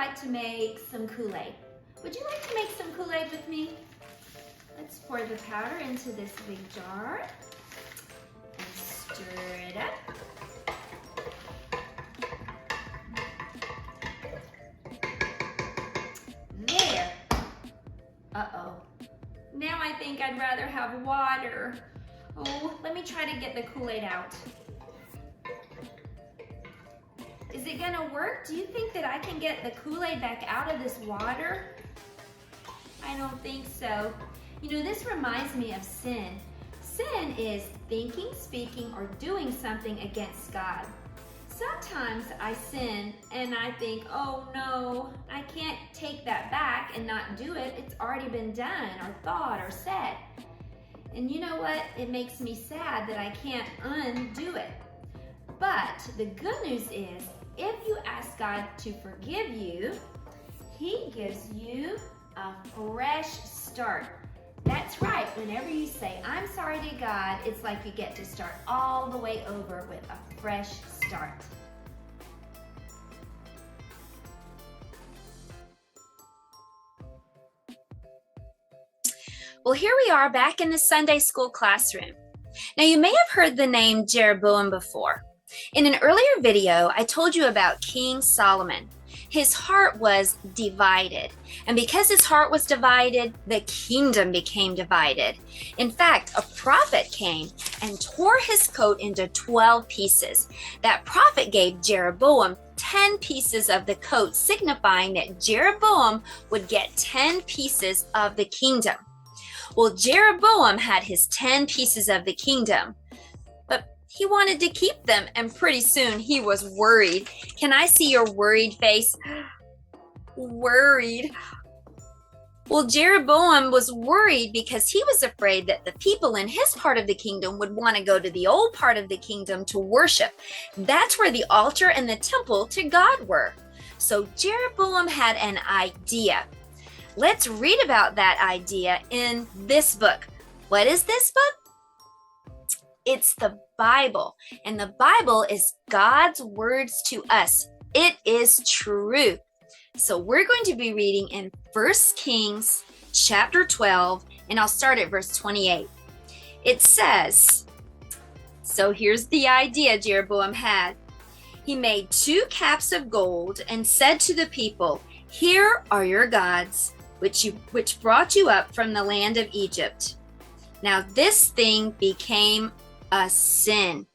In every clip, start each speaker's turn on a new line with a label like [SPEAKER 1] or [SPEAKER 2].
[SPEAKER 1] like to make some Kool-Aid. Would you like to make some Kool-Aid with me? Let's pour the powder into this big jar and stir it up. There. Uh-oh. Now I think I'd rather have water. Oh, let me try to get the Kool-Aid out. Is it gonna work? Do you think that I can get the Kool-Aid back out of this water? I don't think so. You know, this reminds me of sin. Sin is thinking, speaking, or doing something against God. Sometimes I sin and I think, oh no, I can't take that back and not do it. It's already been done or thought or said. And you know what? It makes me sad that I can't undo it. But the good news is, if you ask God to forgive you, He gives you a fresh start. That's right. Whenever you say, I'm sorry to God, it's like you get to start all the way over with a fresh start. Well, here we are back in the Sunday school classroom. Now, you may have heard the name Jeroboam before. In an earlier video, I told you about King Solomon. His heart was divided, and because his heart was divided, the kingdom became divided. In fact, a prophet came and tore his coat into 12 pieces. That prophet gave Jeroboam 10 pieces of the coat, signifying that Jeroboam would get 10 pieces of the kingdom. Well, Jeroboam had his 10 pieces of the kingdom, but he wanted to keep them, and pretty soon he was worried. Can I see your worried face? Worried. Well, Jeroboam was worried because he was afraid that the people in his part of the kingdom would want to go to the old part of the kingdom to worship. That's where the altar and the temple to God were. So Jeroboam had an idea. Let's read about that idea in this book. What is this book? It's the Bible, and the Bible is God's words to us. It is true. So we're going to be reading in 1 Kings chapter 12, and I'll start at verse 28. It says, so here's the idea Jeroboam had. He made 2 caps of gold and said to the people, here are your gods, which brought you up from the land of Egypt. Now this thing became a sin.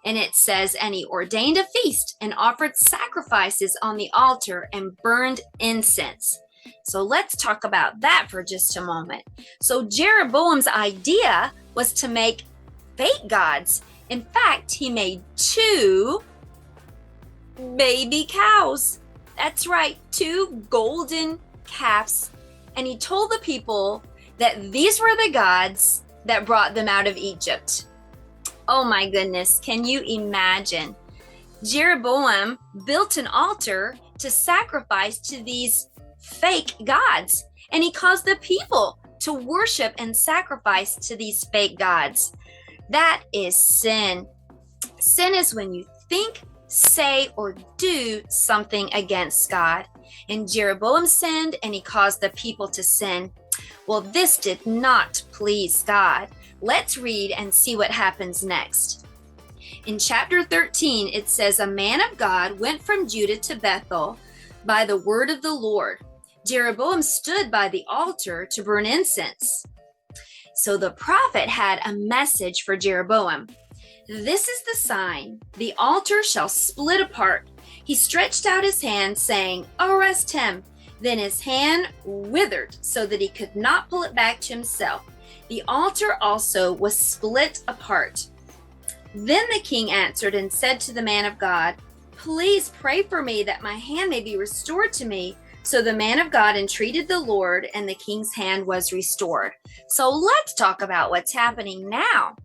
[SPEAKER 1] And it says, and he ordained a feast and offered sacrifices on the altar and burned incense. So let's talk about that for just a moment. So Jeroboam's idea was to make fake gods. In fact, he made 2 baby cows. That's right, 2 golden calves. And he told the people that these were the gods that brought them out of Egypt. Oh my goodness, can you imagine? Jeroboam built an altar to sacrifice to these fake gods, and he caused the people to worship and sacrifice to these fake gods. That is sin. Sin is when you think, say, or do something against God. And Jeroboam sinned, and he caused the people to sin. Well, this did not please God. Let's read and see what happens next. In chapter 13, it says, a man of God went from Judah to Bethel by the word of the Lord. Jeroboam stood by the altar to burn incense. So the prophet had a message for Jeroboam. This is the sign. The altar shall split apart. He stretched out his hand, saying, arrest him. Then his hand withered so that he could not pull it back to himself. The altar also was split apart. Then the king answered and said to the man of God, please pray for me that my hand may be restored to me. So the man of God entreated the Lord, and the king's hand was restored. So let's talk about what's happening now.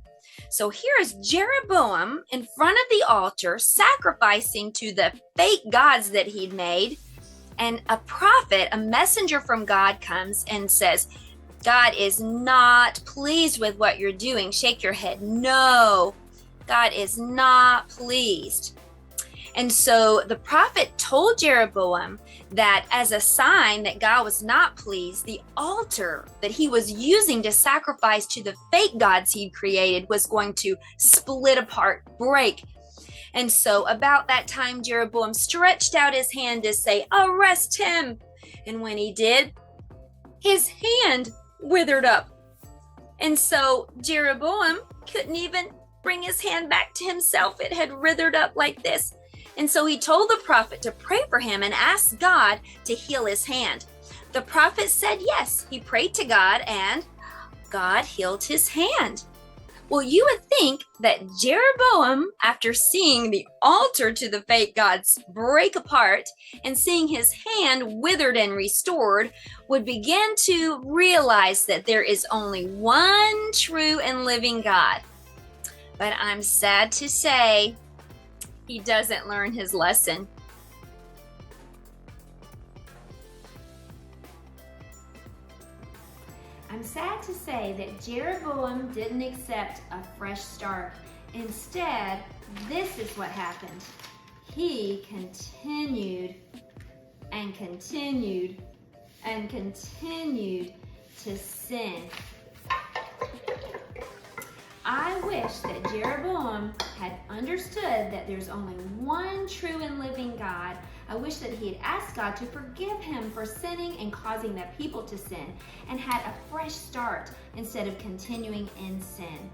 [SPEAKER 1] So here is Jeroboam in front of the altar sacrificing to the fake gods that he'd made. And a prophet, a messenger from God, comes and says, God is not pleased with what you're doing. Shake your head. No, God is not pleased. And so the prophet told Jeroboam that as a sign that God was not pleased, the altar that he was using to sacrifice to the fake gods he'd created was going to split apart, break. And so about that time, Jeroboam stretched out his hand to say, "Arrest him." And when he did, his hand withered up. And so Jeroboam couldn't even bring his hand back to himself. It had withered up like this. And so he told the prophet to pray for him and ask God to heal his hand. The prophet said yes. He prayed to God and God healed his hand. Well, you would think that Jeroboam, after seeing the altar to the fake gods break apart and seeing his hand withered and restored, would begin to realize that there is only one true and living God. But I'm sad to say, he doesn't learn his lesson. I'm sad to say that Jeroboam didn't accept a fresh start. Instead, this is what happened. He continued and continued and continued to sin. I wish that Jeroboam had understood that there's only one true and living God. I wish that he had asked God to forgive him for sinning and causing the people to sin and had a fresh start instead of continuing in sin.